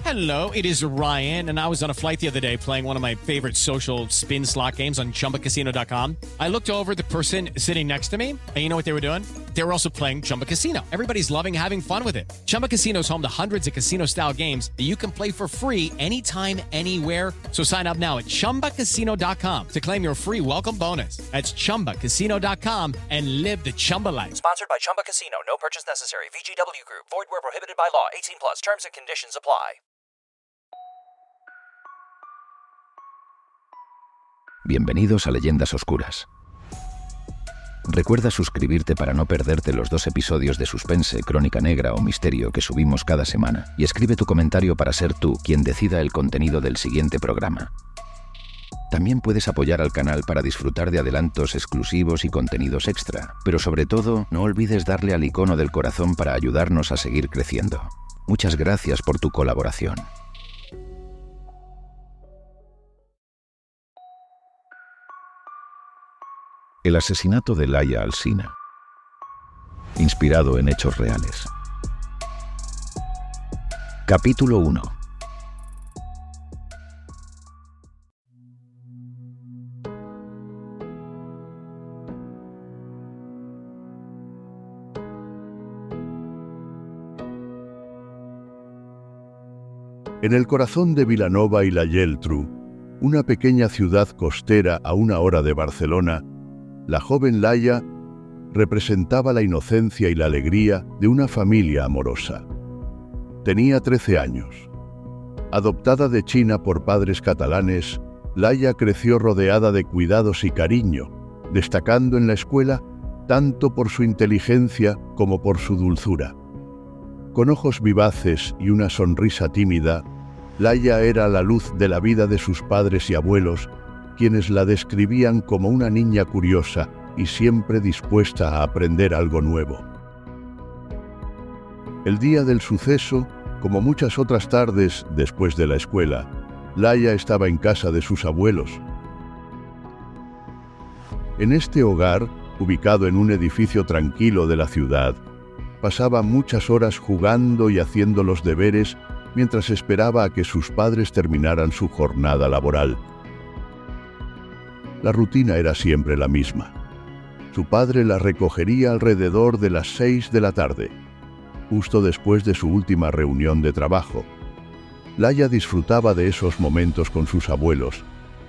Hello, it is Ryan, and I was on a flight the other day playing one of my favorite social spin slot games on ChumbaCasino.com. I looked over at the person sitting next to me, and you know what they were doing? They were also playing Chumba Casino. Everybody's loving having fun with it. Chumba Casino is home to hundreds of casino-style games that you can play for free anytime, anywhere. So sign up now at ChumbaCasino.com to claim your free welcome bonus. That's ChumbaCasino.com and live the Chumba life. Sponsored by Chumba Casino. No purchase necessary. VGW Group. Void where prohibited by law. 18 plus. Terms and conditions apply. Bienvenidos a Leyendas Oscuras. Recuerda suscribirte para no perderte los 2 episodios de Suspense, Crónica Negra o Misterio que subimos cada semana, y escribe tu comentario para ser tú quien decida el contenido del siguiente programa. También puedes apoyar al canal para disfrutar de adelantos exclusivos y contenidos extra, pero sobre todo no olvides darle al icono del corazón para ayudarnos a seguir creciendo. Muchas gracias por tu colaboración. El asesinato de Laia Alsina, inspirado en hechos reales. Capítulo 1. En el corazón de Vilanova y la Geltrú, una pequeña ciudad costera a 1 hora de Barcelona, la joven Laia representaba la inocencia y la alegría de una familia amorosa. Tenía 13 años. Adoptada de China por padres catalanes, Laia creció rodeada de cuidados y cariño, destacando en la escuela tanto por su inteligencia como por su dulzura. Con ojos vivaces y una sonrisa tímida, Laia era la luz de la vida de sus padres y abuelos, quienes la describían como una niña curiosa y siempre dispuesta a aprender algo nuevo. El día del suceso, como muchas otras tardes después de la escuela, Laia estaba en casa de sus abuelos. En este hogar, ubicado en un edificio tranquilo de la ciudad, pasaba muchas horas jugando y haciendo los deberes mientras esperaba a que sus padres terminaran su jornada laboral. La rutina era siempre la misma. Su padre la recogería alrededor de las 6 de la tarde, justo después de su última reunión de trabajo. Laia disfrutaba de esos momentos con sus abuelos,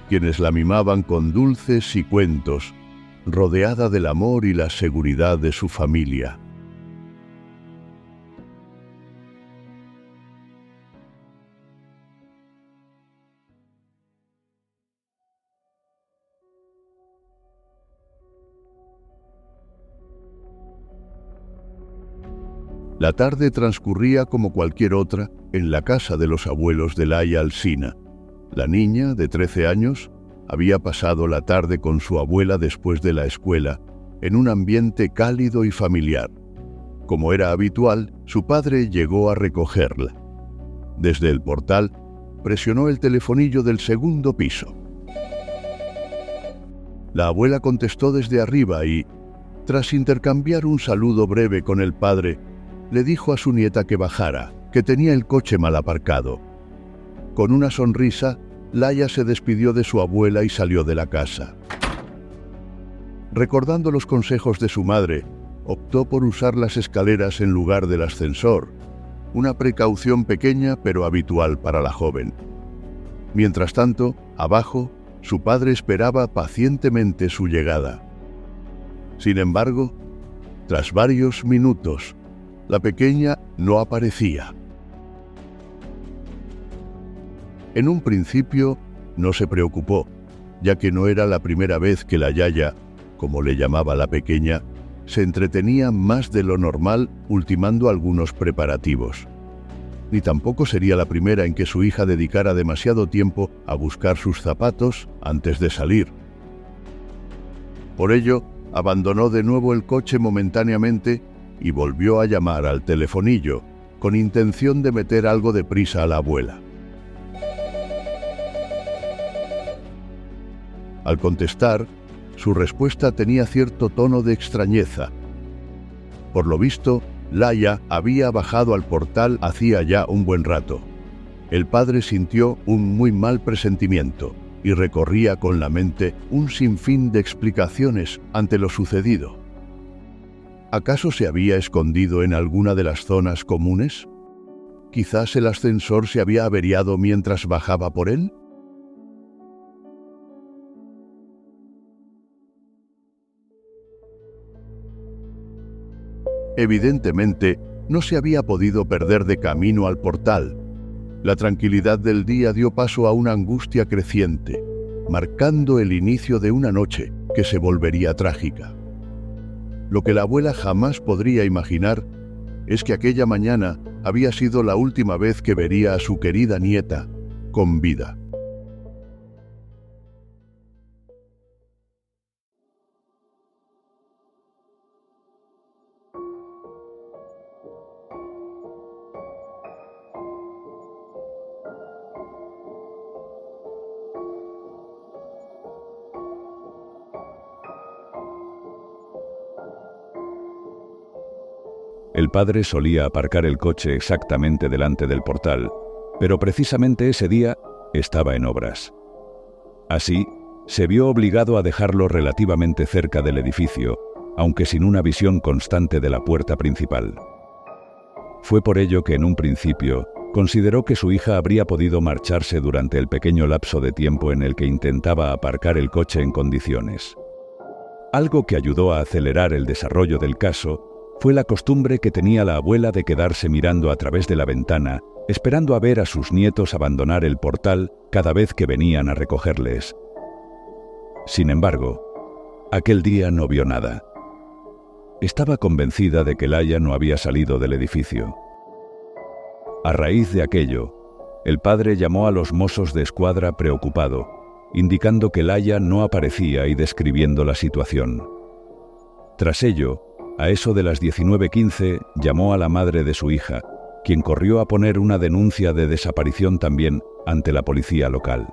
quienes la mimaban con dulces y cuentos, rodeada del amor y la seguridad de su familia. La tarde transcurría como cualquier otra en la casa de los abuelos de Laia Alsina. La niña, de 13 años, había pasado la tarde con su abuela después de la escuela, en un ambiente cálido y familiar. Como era habitual, su padre llegó a recogerla. Desde el portal, presionó el telefonillo del segundo piso. La abuela contestó desde arriba y, tras intercambiar un saludo breve con el padre, le dijo a su nieta que bajara, que tenía el coche mal aparcado. Con una sonrisa, Laia se despidió de su abuela y salió de la casa. Recordando los consejos de su madre, optó por usar las escaleras en lugar del ascensor, una precaución pequeña pero habitual para la joven. Mientras tanto, abajo, su padre esperaba pacientemente su llegada. Sin embargo, tras varios minutos, la pequeña no aparecía. En un principio no se preocupó, ya que no era la primera vez que la Yaya, como le llamaba la pequeña, se entretenía más de lo normal ultimando algunos preparativos. Ni tampoco sería la primera en que su hija dedicara demasiado tiempo a buscar sus zapatos antes de salir. Por ello, abandonó de nuevo el coche momentáneamente y volvió a llamar al telefonillo, con intención de meter algo de prisa a la abuela. Al contestar, su respuesta tenía cierto tono de extrañeza. Por lo visto, Laia había bajado al portal hacía ya un buen rato. El padre sintió un muy mal presentimiento y recorría con la mente un sinfín de explicaciones ante lo sucedido. ¿Acaso se había escondido en alguna de las zonas comunes? ¿Quizás el ascensor se había averiado mientras bajaba por él? Evidentemente, no se había podido perder de camino al portal. La tranquilidad del día dio paso a una angustia creciente, marcando el inicio de una noche que se volvería trágica. Lo que la abuela jamás podría imaginar es que aquella mañana había sido la última vez que vería a su querida nieta con vida. El padre solía aparcar el coche exactamente delante del portal, pero precisamente ese día estaba en obras. Así, se vio obligado a dejarlo relativamente cerca del edificio, aunque sin una visión constante de la puerta principal. Fue por ello que en un principio consideró que su hija habría podido marcharse durante el pequeño lapso de tiempo en el que intentaba aparcar el coche en condiciones. Algo que ayudó a acelerar el desarrollo del caso fue la costumbre que tenía la abuela de quedarse mirando a través de la ventana, esperando a ver a sus nietos abandonar el portal cada vez que venían a recogerles. Sin embargo, aquel día no vio nada. Estaba convencida de que Laia no había salido del edificio. A raíz de aquello, el padre llamó a los mozos de escuadra preocupado, indicando que Laia no aparecía y describiendo la situación. Tras ello, a eso de las 19:15 llamó a la madre de su hija, quien corrió a poner una denuncia de desaparición también ante la policía local.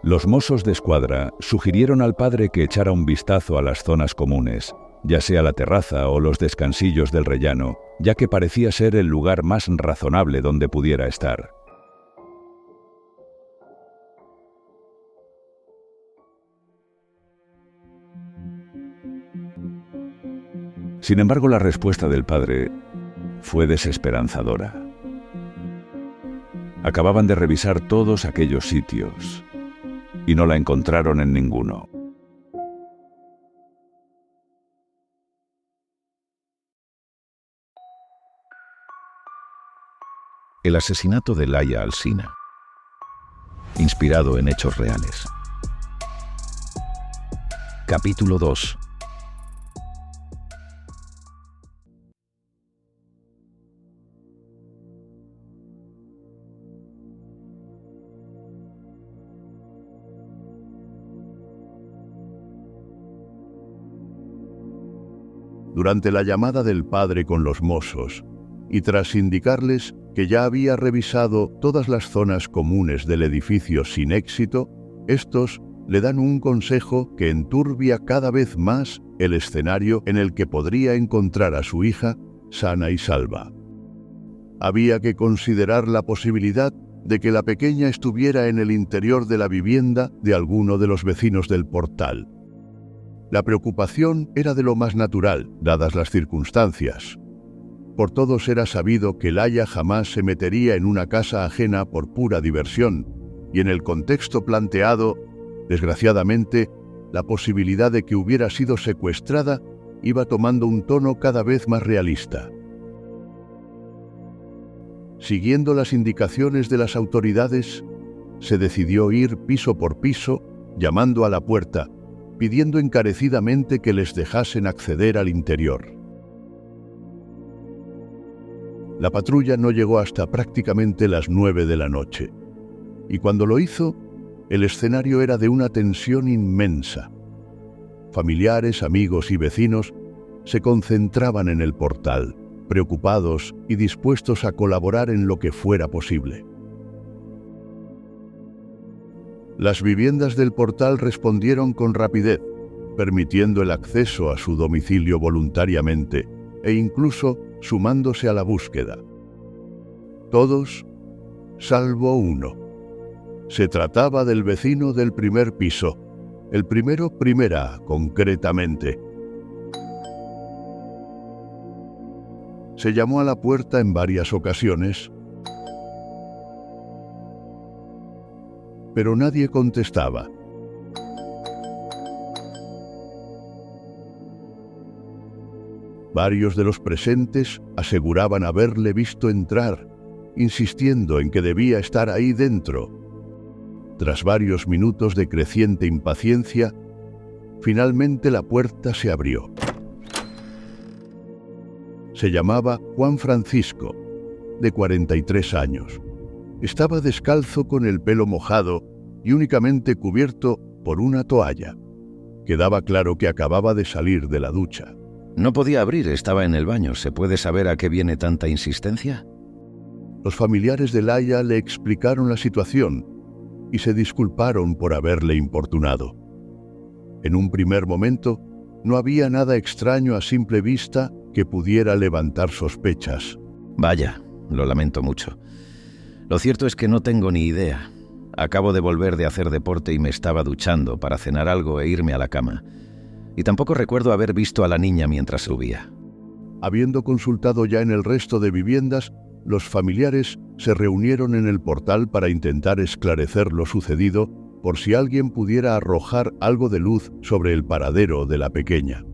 Los mozos de escuadra sugirieron al padre que echara un vistazo a las zonas comunes, ya sea la terraza o los descansillos del rellano, ya que parecía ser el lugar más razonable donde pudiera estar. Sin embargo, la respuesta del padre fue desesperanzadora. Acababan de revisar todos aquellos sitios y no la encontraron en ninguno. El asesinato de Laia Alsina, inspirado en hechos reales. Capítulo 2. Durante la llamada del padre con los mozos, y tras indicarles que ya había revisado todas las zonas comunes del edificio sin éxito, estos le dan un consejo que enturbia cada vez más el escenario en el que podría encontrar a su hija sana y salva. Había que considerar la posibilidad de que la pequeña estuviera en el interior de la vivienda de alguno de los vecinos del portal. La preocupación era de lo más natural, dadas las circunstancias. Por todos era sabido que Laia jamás se metería en una casa ajena por pura diversión, y en el contexto planteado, desgraciadamente, la posibilidad de que hubiera sido secuestrada iba tomando un tono cada vez más realista. Siguiendo las indicaciones de las autoridades, se decidió ir piso por piso, llamando a la puerta, pidiendo encarecidamente que les dejasen acceder al interior. La patrulla no llegó hasta prácticamente las 9 de la noche, y cuando lo hizo, el escenario era de una tensión inmensa. Familiares, amigos y vecinos se concentraban en el portal, preocupados y dispuestos a colaborar en lo que fuera posible. Las viviendas del portal respondieron con rapidez, permitiendo el acceso a su domicilio voluntariamente e incluso sumándose a la búsqueda. Todos, salvo uno. Se trataba del vecino del primer piso, el primera, concretamente. Se llamó a la puerta en varias ocasiones, pero nadie contestaba. Varios de los presentes aseguraban haberle visto entrar, insistiendo en que debía estar ahí dentro. Tras varios minutos de creciente impaciencia, finalmente la puerta se abrió. Se llamaba Juan Francisco, de 43 años. Estaba descalzo con el pelo mojado y únicamente cubierto por una toalla. Quedaba claro que acababa de salir de la ducha. No podía abrir, estaba en el baño. ¿Se puede saber a qué viene tanta insistencia? Los familiares de Laia le explicaron la situación y se disculparon por haberle importunado. En un primer momento, no había nada extraño a simple vista que pudiera levantar sospechas. Vaya, lo lamento mucho. Lo cierto es que no tengo ni idea. Acabo de volver de hacer deporte y me estaba duchando para cenar algo e irme a la cama. Y tampoco recuerdo haber visto a la niña mientras subía. Habiendo consultado ya en el resto de viviendas, los familiares se reunieron en el portal para intentar esclarecer lo sucedido por si alguien pudiera arrojar algo de luz sobre el paradero de la pequeña.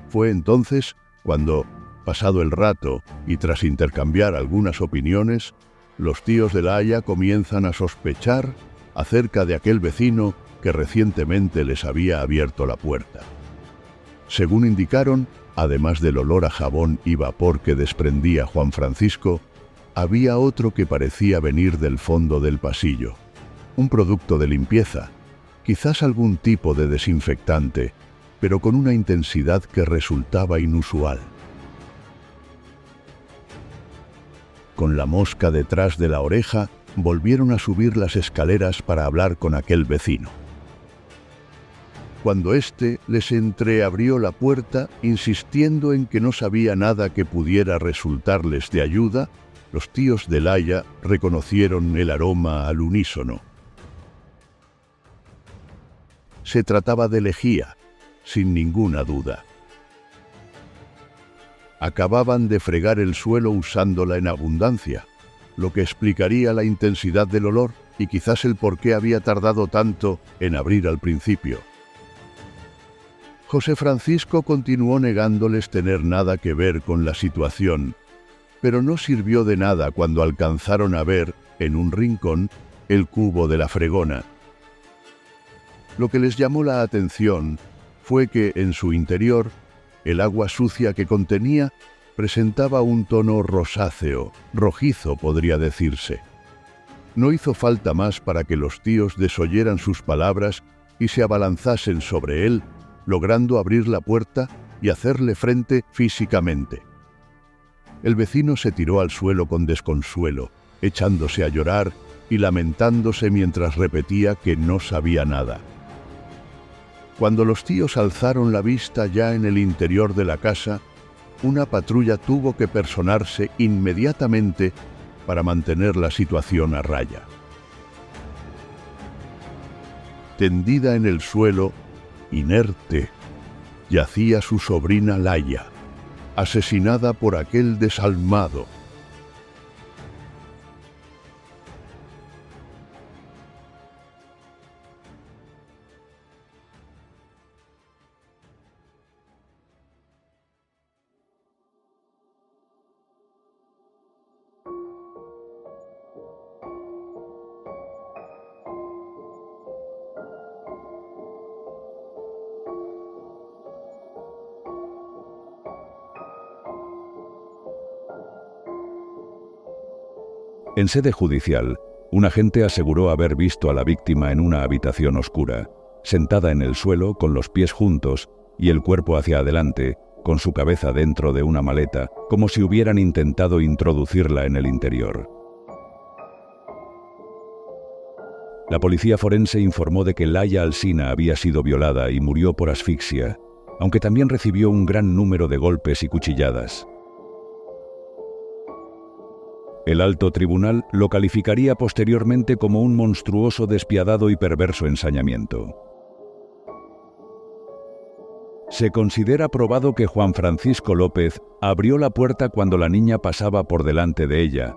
Fue entonces cuando, pasado el rato y tras intercambiar algunas opiniones, los tíos de Laia comienzan a sospechar acerca de aquel vecino que recientemente les había abierto la puerta. Según indicaron, además del olor a jabón y vapor que desprendía Juan Francisco, había otro que parecía venir del fondo del pasillo. Un producto de limpieza, quizás algún tipo de desinfectante, pero con una intensidad que resultaba inusual. Con la mosca detrás de la oreja, volvieron a subir las escaleras para hablar con aquel vecino. Cuando éste les entreabrió la puerta, insistiendo en que no sabía nada que pudiera resultarles de ayuda, los tíos de Laia reconocieron el aroma al unísono. Se trataba de lejía, sin ninguna duda. Acababan de fregar el suelo usándola en abundancia, lo que explicaría la intensidad del olor y quizás el por qué había tardado tanto en abrir al principio. José Francisco continuó negándoles tener nada que ver con la situación, pero no sirvió de nada cuando alcanzaron a ver, en un rincón, el cubo de la fregona. Lo que les llamó la atención fue que, en su interior, el agua sucia que contenía presentaba un tono rosáceo, rojizo podría decirse. No hizo falta más para que los tíos desoyeran sus palabras y se abalanzasen sobre él, logrando abrir la puerta y hacerle frente físicamente. El vecino se tiró al suelo con desconsuelo, echándose a llorar y lamentándose mientras repetía que no sabía nada. Cuando los tíos alzaron la vista ya en el interior de la casa, una patrulla tuvo que personarse inmediatamente para mantener la situación a raya. Tendida en el suelo, inerte, yacía su sobrina Laia, asesinada por aquel desalmado. En sede judicial, un agente aseguró haber visto a la víctima en una habitación oscura, sentada en el suelo con los pies juntos y el cuerpo hacia adelante, con su cabeza dentro de una maleta, como si hubieran intentado introducirla en el interior. La policía forense informó de que Laia Alsina había sido violada y murió por asfixia, aunque también recibió un gran número de golpes y cuchilladas. El alto tribunal lo calificaría posteriormente como un monstruoso, despiadado y perverso ensañamiento. Se considera probado que Juan Francisco López abrió la puerta cuando la niña pasaba por delante de ella,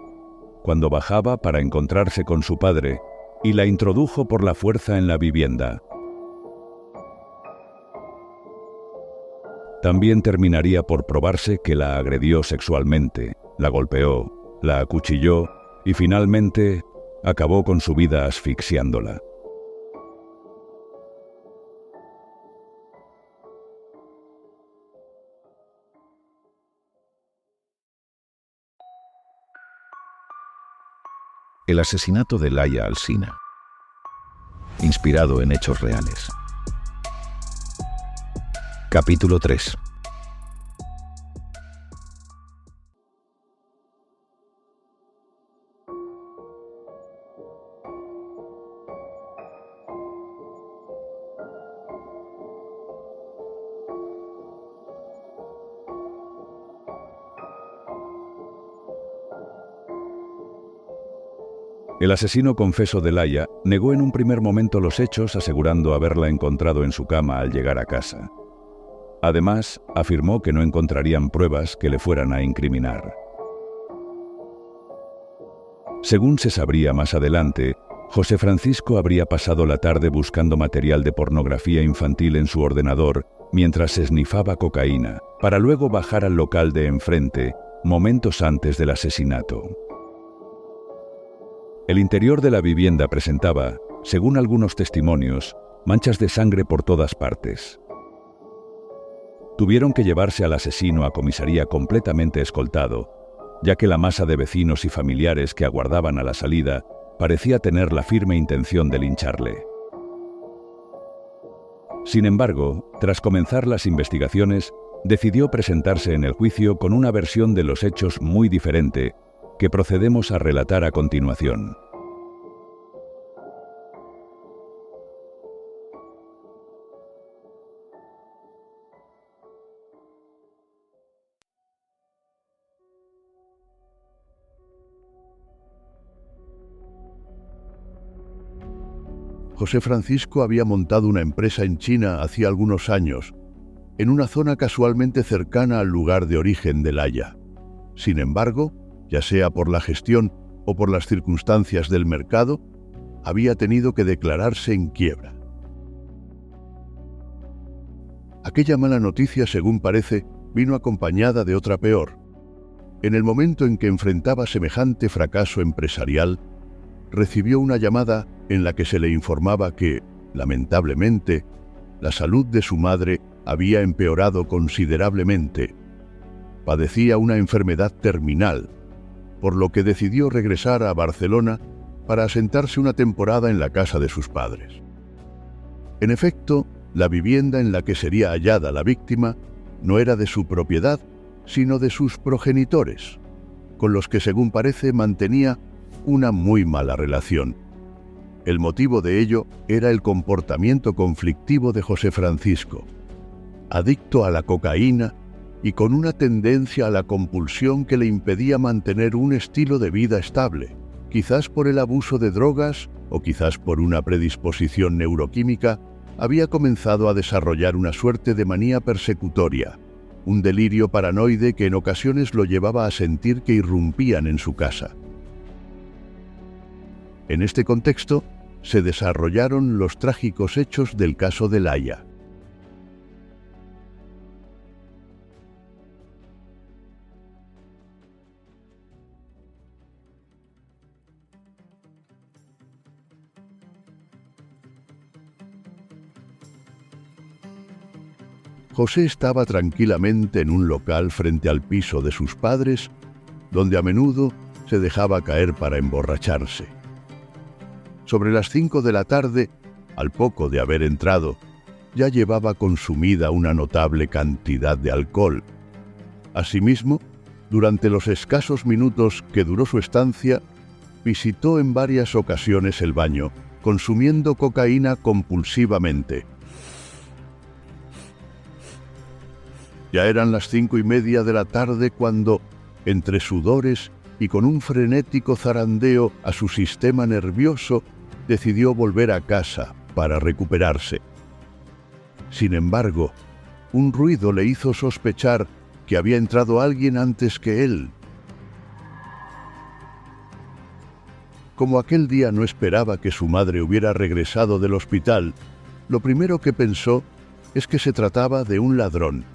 cuando bajaba para encontrarse con su padre, y la introdujo por la fuerza en la vivienda. También terminaría por probarse que la agredió sexualmente, la golpeó, la acuchilló y finalmente acabó con su vida asfixiándola. El asesinato de Laia Alsina, inspirado en hechos reales. Capítulo 3. El asesino confeso de Laia negó en un primer momento los hechos, asegurando haberla encontrado en su cama al llegar a casa. Además, afirmó que no encontrarían pruebas que le fueran a incriminar. Según se sabría más adelante, José Francisco habría pasado la tarde buscando material de pornografía infantil en su ordenador mientras se esnifaba cocaína, para luego bajar al local de enfrente, momentos antes del asesinato. El interior de la vivienda presentaba, según algunos testimonios, manchas de sangre por todas partes. Tuvieron que llevarse al asesino a comisaría completamente escoltado, ya que la masa de vecinos y familiares que aguardaban a la salida parecía tener la firme intención de lincharle. Sin embargo, tras comenzar las investigaciones, decidió presentarse en el juicio con una versión de los hechos muy diferente, que procedemos a relatar a continuación. José Francisco había montado una empresa en China hacía algunos años, en una zona casualmente cercana al lugar de origen de Laia. Sin embargo, ya sea por la gestión o por las circunstancias del mercado, había tenido que declararse en quiebra. Aquella mala noticia, según parece, vino acompañada de otra peor. En el momento en que enfrentaba semejante fracaso empresarial, recibió una llamada en la que se le informaba que, lamentablemente, la salud de su madre había empeorado considerablemente. Padecía una enfermedad terminal, por lo que decidió regresar a Barcelona para asentarse una temporada en la casa de sus padres. En efecto, la vivienda en la que sería hallada la víctima no era de su propiedad, sino de sus progenitores, con los que, según parece, mantenía una muy mala relación. El motivo de ello era el comportamiento conflictivo de José Francisco, adicto a la cocaína y con una tendencia a la compulsión que le impedía mantener un estilo de vida estable, quizás por el abuso de drogas o quizás por una predisposición neuroquímica. Había comenzado a desarrollar una suerte de manía persecutoria, un delirio paranoide que en ocasiones lo llevaba a sentir que irrumpían en su casa. En este contexto se desarrollaron los trágicos hechos del caso de Laia. José estaba tranquilamente en un local frente al piso de sus padres, donde a menudo se dejaba caer para emborracharse. Sobre las 5 de la tarde, al poco de haber entrado, ya llevaba consumida una notable cantidad de alcohol. Asimismo, durante los escasos minutos que duró su estancia, visitó en varias ocasiones el baño consumiendo cocaína compulsivamente. Ya eran las 5:30 de la tarde cuando, entre sudores y con un frenético zarandeo a su sistema nervioso, decidió volver a casa para recuperarse. Sin embargo, un ruido le hizo sospechar que había entrado alguien antes que él. Como aquel día no esperaba que su madre hubiera regresado del hospital, lo primero que pensó es que se trataba de un ladrón.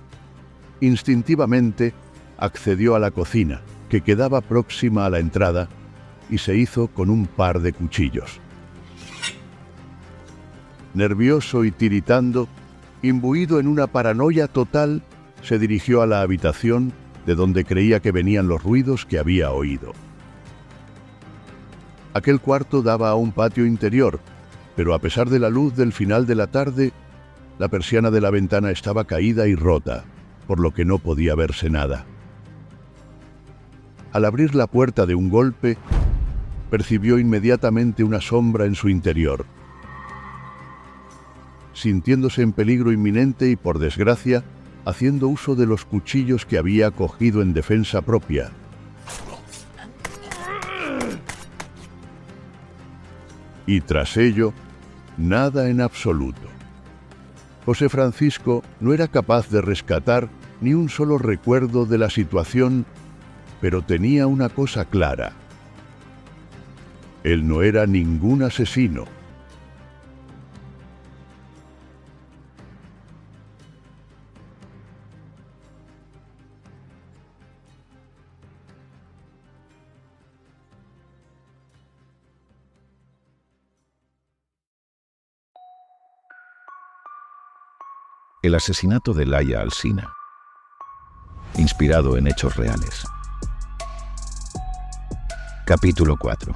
Instintivamente, accedió a la cocina, que quedaba próxima a la entrada, y se hizo con un par de cuchillos. Nervioso y tiritando, imbuido en una paranoia total, se dirigió a la habitación de donde creía que venían los ruidos que había oído. Aquel cuarto daba a un patio interior, pero a pesar de la luz del final de la tarde, la persiana de la ventana estaba caída y rota, por lo que no podía verse nada. Al abrir la puerta de un golpe, percibió inmediatamente una sombra en su interior. Sintiéndose en peligro inminente y, por desgracia, haciendo uso de los cuchillos que había cogido en defensa propia. Y tras ello, nada en absoluto. José Francisco no era capaz de rescatar ni un solo recuerdo de la situación, pero tenía una cosa clara. Él no era ningún asesino. El asesinato de Laia Alsina, inspirado en hechos reales. Capítulo 4.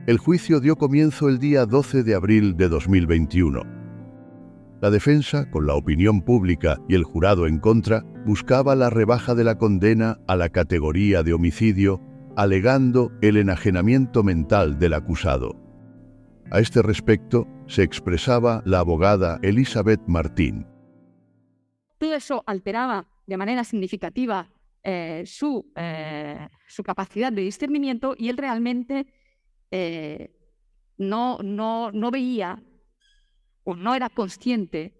El juicio dio comienzo el día 12 de abril de 2021. La defensa, con la opinión pública y el jurado en contra, buscaba la rebaja de la condena a la categoría de homicidio, alegando el enajenamiento mental del acusado. A este respecto se expresaba la abogada Elizabeth Martín. Todo eso alteraba de manera significativa su capacidad de discernimiento, y él realmente no veía o no era consciente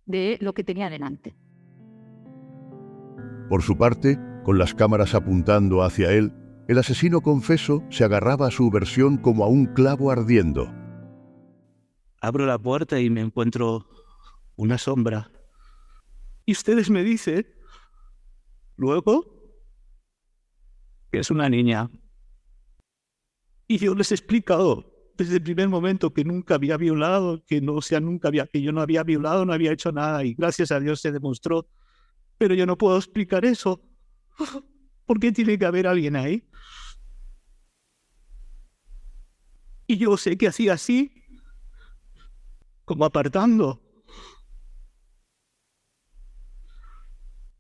de lo que tenía delante. Por su parte, con las cámaras apuntando hacia él, el asesino confeso se agarraba a su versión como a un clavo ardiendo. Abro la puerta y me encuentro una sombra. Y ustedes me dicen, luego, que es una niña. Y yo les he explicado desde el primer momento que nunca había violado, que yo no había violado, no había hecho nada, y gracias a Dios se demostró. Pero yo no puedo explicar eso. ¿Por qué tiene que haber alguien ahí? Y yo sé que hacía así, como apartando.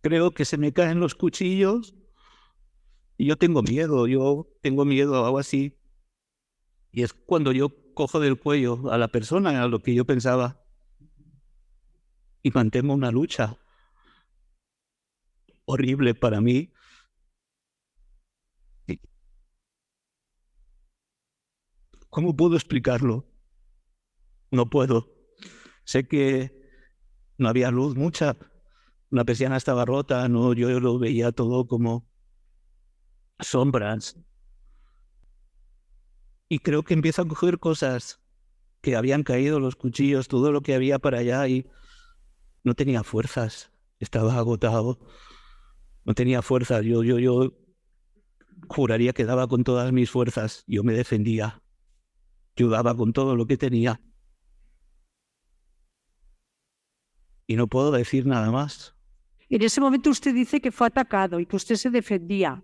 Creo que se me caen los cuchillos y yo tengo miedo, hago así. Y es cuando yo cojo del cuello a la persona, a lo que yo pensaba, y mantengo una lucha horrible para mí. ¿Cómo puedo explicarlo? No puedo. Sé que no había luz mucha, la persiana estaba rota, yo lo veía todo como sombras. Y creo que empiezo a coger cosas que habían caído, los cuchillos, todo lo que había para allá, y no tenía fuerzas, estaba agotado, no tenía fuerzas, yo juraría que daba con todas mis fuerzas, yo me defendía, yo daba con todo lo que tenía. Y no puedo decir nada más. En ese momento usted dice que fue atacado y que usted se defendía.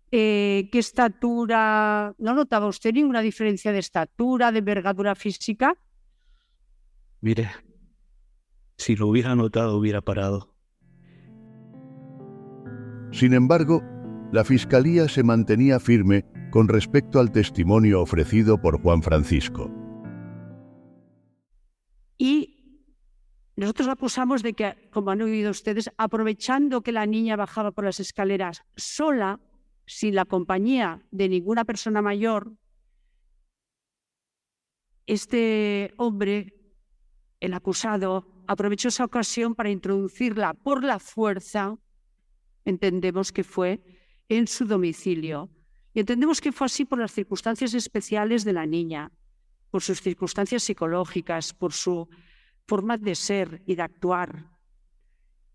¿Qué estatura? ¿No notaba usted ninguna diferencia de estatura, de envergadura física? Mire, si lo hubiera notado, hubiera parado. Sin embargo, la Fiscalía se mantenía firme con respecto al testimonio ofrecido por Juan Francisco. Y nosotros acusamos de que, como han oído ustedes, aprovechando que la niña bajaba por las escaleras sola, sin la compañía de ninguna persona mayor, este hombre, el acusado, aprovechó esa ocasión para introducirla por la fuerza, entendemos que fue, en su domicilio. Y entendemos que fue así por las circunstancias especiales de la niña, por sus circunstancias psicológicas, por su forma de ser y de actuar.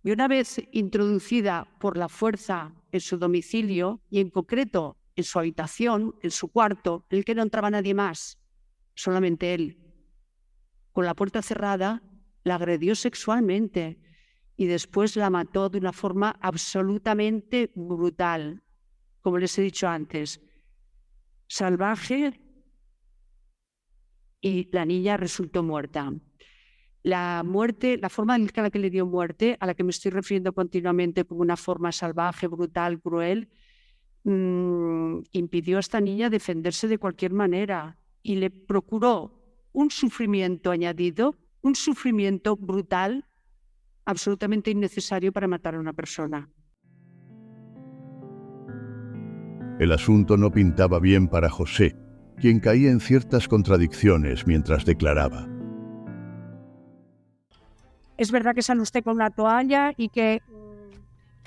Y una vez introducida por la fuerza en su domicilio, y en concreto en su habitación, en su cuarto, en el que no entraba nadie más, solamente él, con la puerta cerrada, la agredió sexualmente y después la mató de una forma absolutamente brutal, como les he dicho antes, salvaje, y la niña resultó muerta. La muerte, la forma en la que le dio muerte, a la que me estoy refiriendo continuamente como una forma salvaje, brutal, cruel, impidió a esta niña defenderse de cualquier manera y le procuró un sufrimiento añadido, un sufrimiento brutal, absolutamente innecesario para matar a una persona. El asunto no pintaba bien para José, quien caía en ciertas contradicciones mientras declaraba. Es verdad que sale usted con una toalla y que...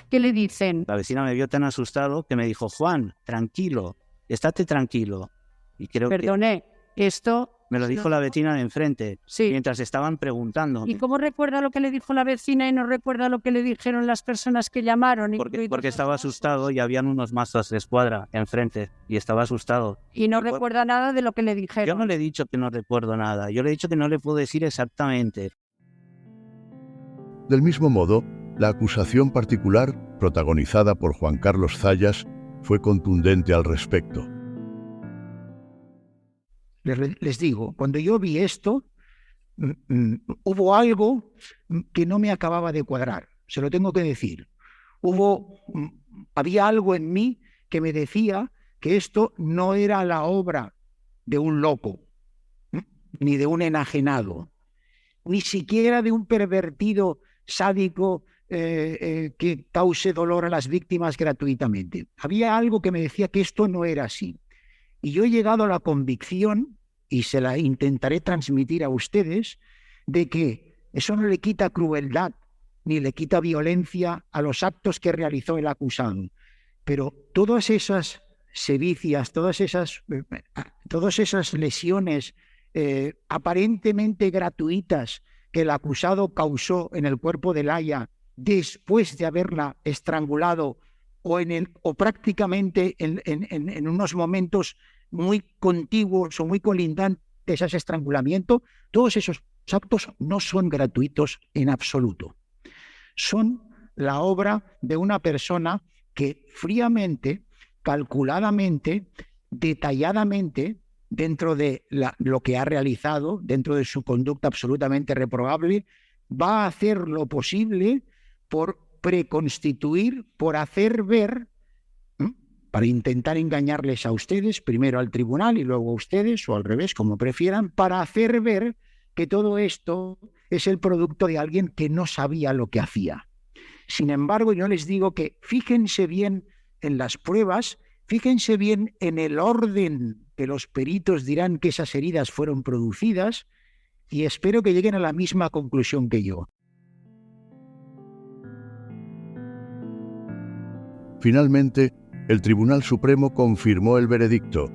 ¿Qué le dicen? La vecina me vio tan asustado que me dijo: Juan, tranquilo, estate tranquilo. Y creo Perdone, esto... Me lo dijo la vecina de enfrente, sí, mientras estaban preguntando. ¿Y cómo recuerda lo que le dijo la vecina y no recuerda lo que le dijeron las personas que llamaron? Porque estaba asustado y habían unos mazos de escuadra enfrente y estaba asustado. Y no recuerda nada de lo que le dijeron. Yo no le he dicho que no recuerdo nada, yo le he dicho que no le puedo decir exactamente. Del mismo modo, la acusación particular, protagonizada por Juan Carlos Zayas, fue contundente al respecto. Les digo, cuando yo vi esto, hubo algo que no me acababa de cuadrar, se lo tengo que decir. Había algo en mí que me decía que esto no era la obra de un loco, ni de un enajenado, ni siquiera de un pervertido sádico que cause dolor a las víctimas gratuitamente. Había algo que me decía que esto no era así. Y yo he llegado a la convicción, y se la intentaré transmitir a ustedes, de que eso no le quita crueldad ni le quita violencia a los actos que realizó el acusado. Pero todas esas sevicias, todas esas lesiones aparentemente gratuitas que el acusado causó en el cuerpo de Laia después de haberla estrangulado o prácticamente en unos momentos muy contiguos o muy colindantes a ese estrangulamiento, todos esos actos no son gratuitos en absoluto. Son la obra de una persona que fríamente, calculadamente, detalladamente, dentro de lo que ha realizado, dentro de su conducta absolutamente reprobable, va a hacer lo posible por preconstituir, por hacer ver, para intentar engañarles a ustedes, primero al tribunal y luego a ustedes, o al revés, como prefieran, para hacer ver que todo esto es el producto de alguien que no sabía lo que hacía. Sin embargo, yo les digo que fíjense bien en las pruebas, fíjense bien en el orden que los peritos dirán que esas heridas fueron producidas, y espero que lleguen a la misma conclusión que yo. Finalmente, el Tribunal Supremo confirmó el veredicto.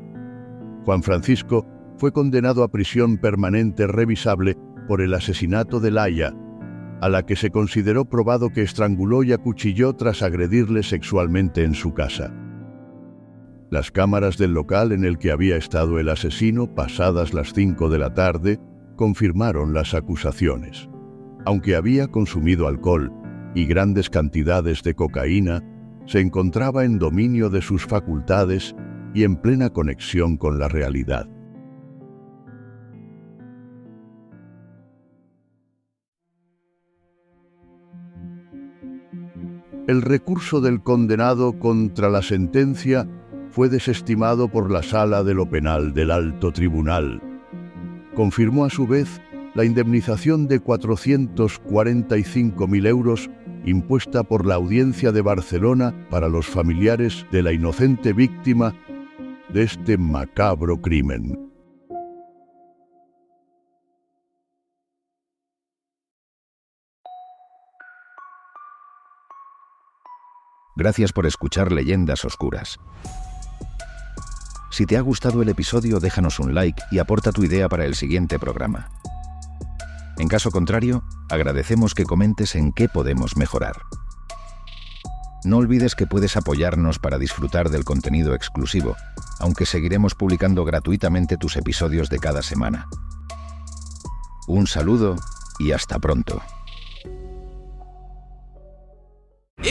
Juan Francisco fue condenado a prisión permanente revisable por el asesinato de Laia, a la que se consideró probado que estranguló y acuchilló tras agredirle sexualmente en su casa. Las cámaras del local en el que había estado el asesino, pasadas las 5 de la tarde, confirmaron las acusaciones. Aunque había consumido alcohol y grandes cantidades de cocaína, se encontraba en dominio de sus facultades y en plena conexión con la realidad. El recurso del condenado contra la sentencia fue desestimado por la Sala de lo Penal del Alto Tribunal. Confirmó a su vez la indemnización de 445.000 euros impuesta por la Audiencia de Barcelona para los familiares de la inocente víctima de este macabro crimen. Gracias por escuchar Leyendas Oscuras. Si te ha gustado el episodio, déjanos un like y aporta tu idea para el siguiente programa. En caso contrario, agradecemos que comentes en qué podemos mejorar. No olvides que puedes apoyarnos para disfrutar del contenido exclusivo, aunque seguiremos publicando gratuitamente tus episodios de cada semana. Un saludo y hasta pronto.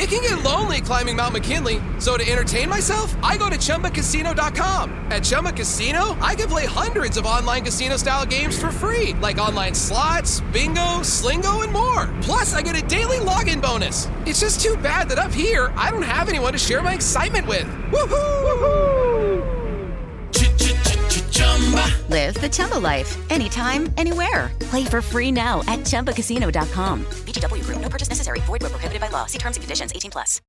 It can get lonely climbing Mount McKinley, so to entertain myself, I go to ChumbaCasino.com. At Chumba Casino, I can play hundreds of online casino-style games for free, like online slots, bingo, Slingo, and more. Plus, I get a daily login bonus. It's just too bad that up here, I don't have anyone to share my excitement with. Woohoo! Live the Chumba life, anytime, anywhere. Play for free now at ChumbaCasino.com. VGW Group. No purchase necessary. Void where prohibited by law. See terms and conditions. 18+.